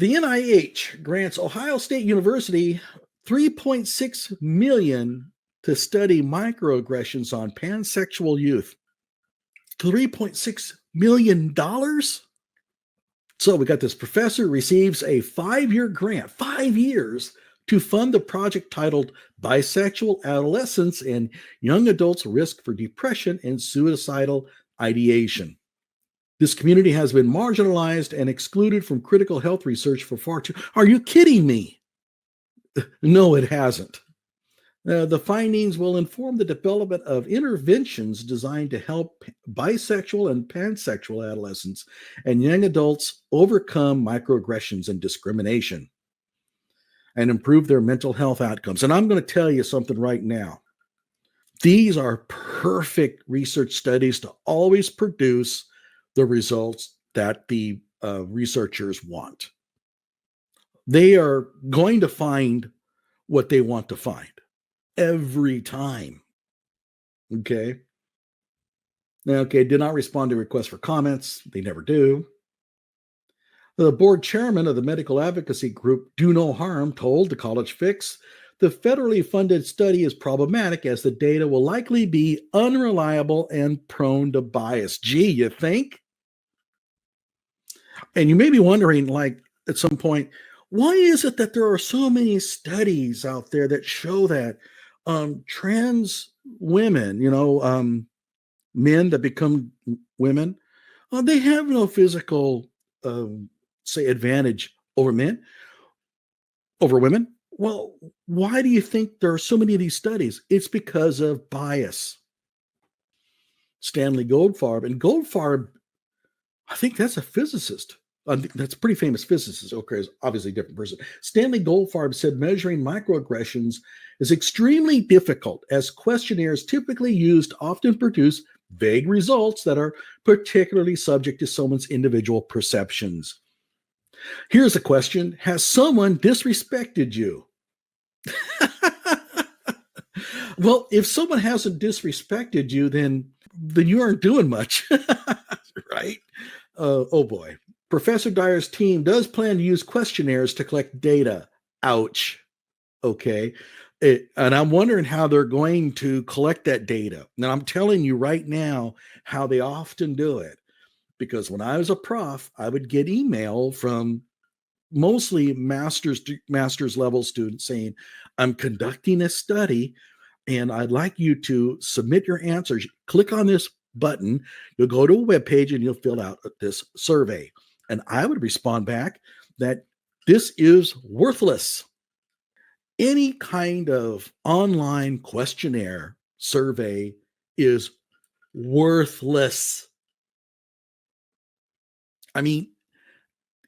The NIH grants Ohio State University $3.6 million to study microaggressions on pansexual youth. $3.6 million? So we got this professor receives a 5-year grant, 5 years, to fund the project titled Bisexual Adolescents and Young Adults Risk for Depression and Suicidal Ideation. This community has been marginalized and excluded from critical health research for far too. Are you kidding me? No, it hasn't. The findings will inform the development of interventions designed to help bisexual and pansexual adolescents and young adults overcome microaggressions and discrimination and improve their mental health outcomes. And I'm going to tell you something right now. These are perfect research studies to always produce the results that the researchers want. They are going to find what they want to find every time. Okay. Did not respond to requests for comments. They never do. The board chairman of the medical advocacy group Do No Harm told the College Fix the federally funded study is problematic as the data will likely be unreliable and prone to bias. Gee, you think? And you may be wondering, like, at some point, why is it that there are so many studies out there that show that trans women, men that become women, they have no physical, say, advantage over women? Well, why do you think there are so many of these studies? It's because of bias. Stanley Goldfarb, and Goldfarb, I think that's a physicist. That's a pretty famous physicist. Okay, is obviously a different person. Stanley Goldfarb said measuring microaggressions is extremely difficult as questionnaires typically used often produce vague results that are particularly subject to someone's individual perceptions. Here's a question. Has someone disrespected you? Well, if someone hasn't disrespected you, then you aren't doing much, right? Oh boy. Professor Dyer's team does plan to use questionnaires to collect data. Ouch. Okay. And I'm wondering how they're going to collect that data. Now, I'm telling you right now how they often do it. Because when I was a prof, I would get email from mostly master's level students saying, I'm conducting a study and I'd like you to submit your answers. Click on this button. You'll go to a webpage and you'll fill out this survey. And I would respond back that this is worthless. Any kind of online questionnaire survey is worthless. I mean,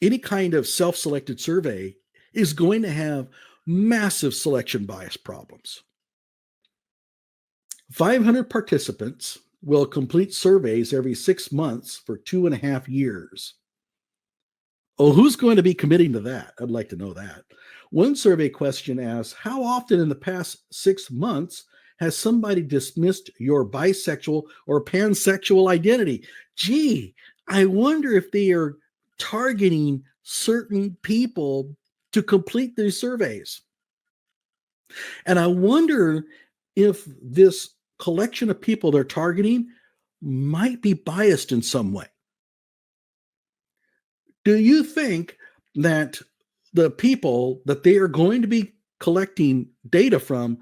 any kind of self-selected survey is going to have massive selection bias problems. 500 participants will complete surveys every 6 months for 2.5 years. Oh, who's going to be committing to that? I'd like to know that. One survey question asks, how often in the past 6 months has somebody dismissed your bisexual or pansexual identity? Gee, I wonder if they are targeting certain people to complete these surveys. And I wonder if this collection of people they're targeting might be biased in some way. Do you think that the people that they are going to be collecting data from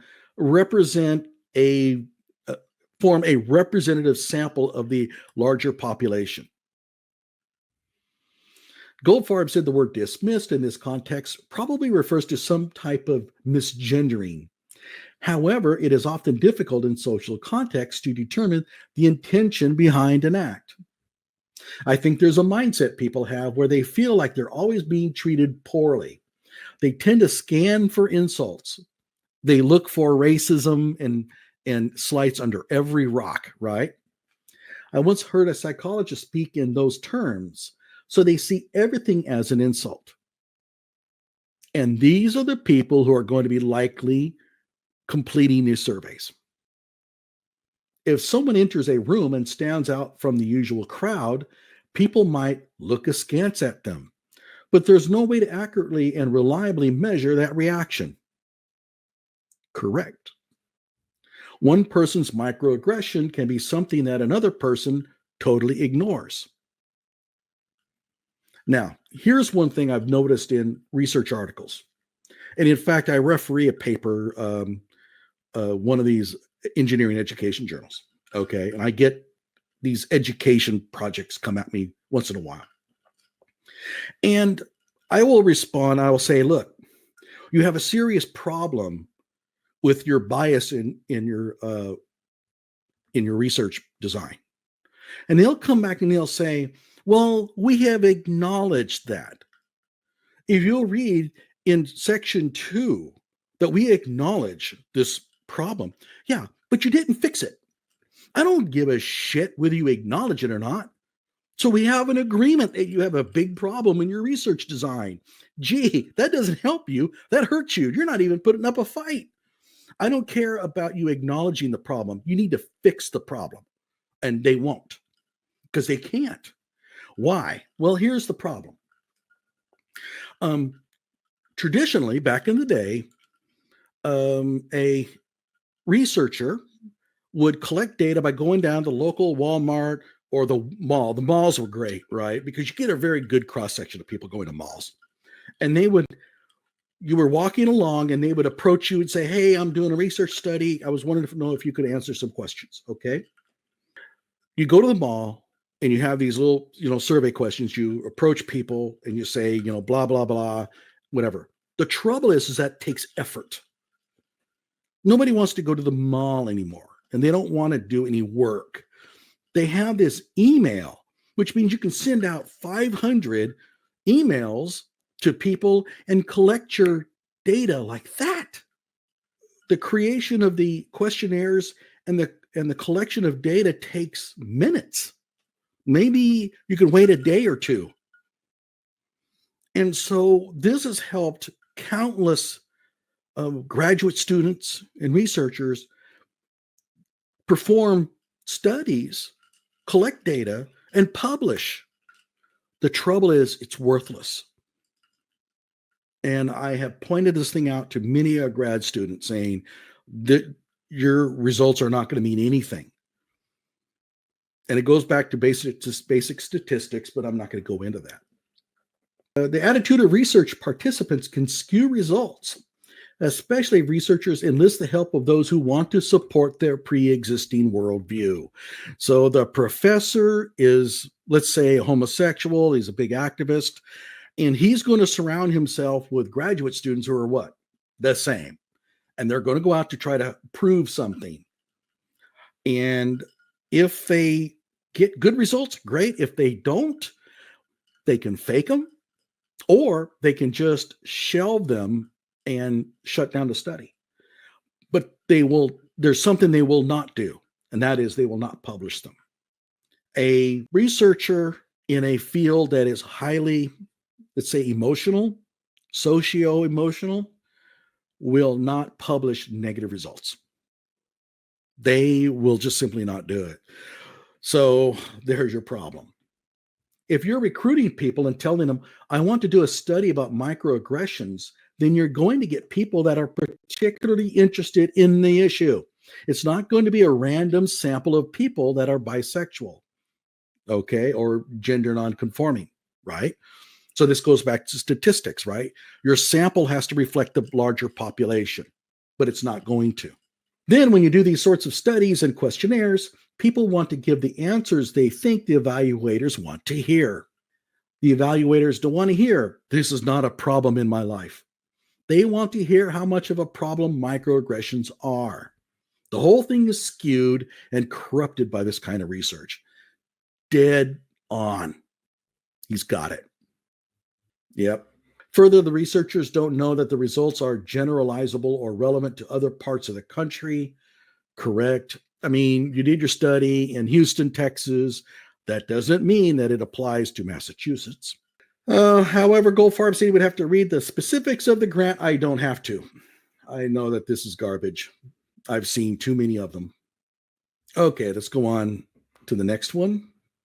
form a representative sample of the larger population? Goldfarb said the word dismissed in this context probably refers to some type of misgendering. However, it is often difficult in social contexts to determine the intention behind an act. I think there's a mindset people have where they feel like they're always being treated poorly. They tend to scan for insults. They look for racism and slights under every rock, right? I once heard a psychologist speak in those terms. So they see everything as an insult. And these are the people who are going to be likely completing these surveys. If someone enters a room and stands out from the usual crowd, people might look askance at them. but there's no way to accurately and reliably measure that reaction. Correct. One person's microaggression can be something that another person totally ignores. Now, here's one thing I've noticed in research articles. And in fact, I referee a paper, one of these engineering education journals. Okay. And I get these education projects come at me once in a while. And I will respond, I will say, look, you have a serious problem with your bias in your research design. And they'll come back and they'll say, well, we have acknowledged that. If you'll read in section 2 that we acknowledge this problem, yeah, but you didn't fix it. I don't give a shit whether you acknowledge it or not. So we have an agreement that you have a big problem in your research design. Gee, that doesn't help you. That hurts you. You're not even putting up a fight. I don't care about you acknowledging the problem. You need to fix the problem. And they won't, because they can't. Why? Well, here's the problem. Traditionally, back in the day, a researcher would collect data by going down to local Walmart or the mall. The malls were great, right? Because you get a very good cross-section of people going to malls. And you were walking along and they would approach you and say, hey, I'm doing a research study. I was wondering to know if you could answer some questions. Okay. You go to the mall and you have these little, survey questions. You approach people and you say, blah, blah, blah, whatever. The trouble is that takes effort. Nobody wants to go to the mall anymore, and they don't want to do any work. They have this email, which means you can send out 500 emails to people and collect your data like that. The creation of the questionnaires and the collection of data takes minutes. Maybe you can wait a day or two. And so this has helped countless graduate students and researchers perform studies, collect data, and publish. The trouble is it's worthless. And I have pointed this thing out to many a grad student saying that your results are not going to mean anything. And it goes back to basic statistics, but I'm not going to go into that. The attitude of research participants can skew results, especially if researchers enlist the help of those who want to support their pre-existing worldview. So the professor is, let's say, a homosexual. He's a big activist. And he's going to surround himself with graduate students who are what? The same. And they're going to go out to try to prove something. And if they get good results, great. If they don't, they can fake them, or they can just shelve them and shut down the study. But there's something they will not do, and that is they will not publish them. A researcher in a field that is highly, let's say, emotional, socio-emotional, will not publish negative results. They will just simply not do it. So there's your problem. If you're recruiting people and telling them, I want to do a study about microaggressions, then you're going to get people that are particularly interested in the issue. It's not going to be a random sample of people that are bisexual, okay, or gender nonconforming, right? So this goes back to statistics, right? Your sample has to reflect the larger population, but it's not going to. Then when you do these sorts of studies and questionnaires, people want to give the answers they think the evaluators want to hear. The evaluators don't want to hear, this is not a problem in my life. They want to hear how much of a problem microaggressions are. The whole thing is skewed and corrupted by this kind of research. Dead on. He's got it. Yep. Further, the researchers don't know that the results are generalizable or relevant to other parts of the country. Correct. I mean, you did your study in Houston, Texas. That doesn't mean that it applies to Massachusetts. However, Gold Farm City would have to read the specifics of the grant. I don't have to. I know that this is garbage. I've seen too many of them. Okay, let's go on to the next one.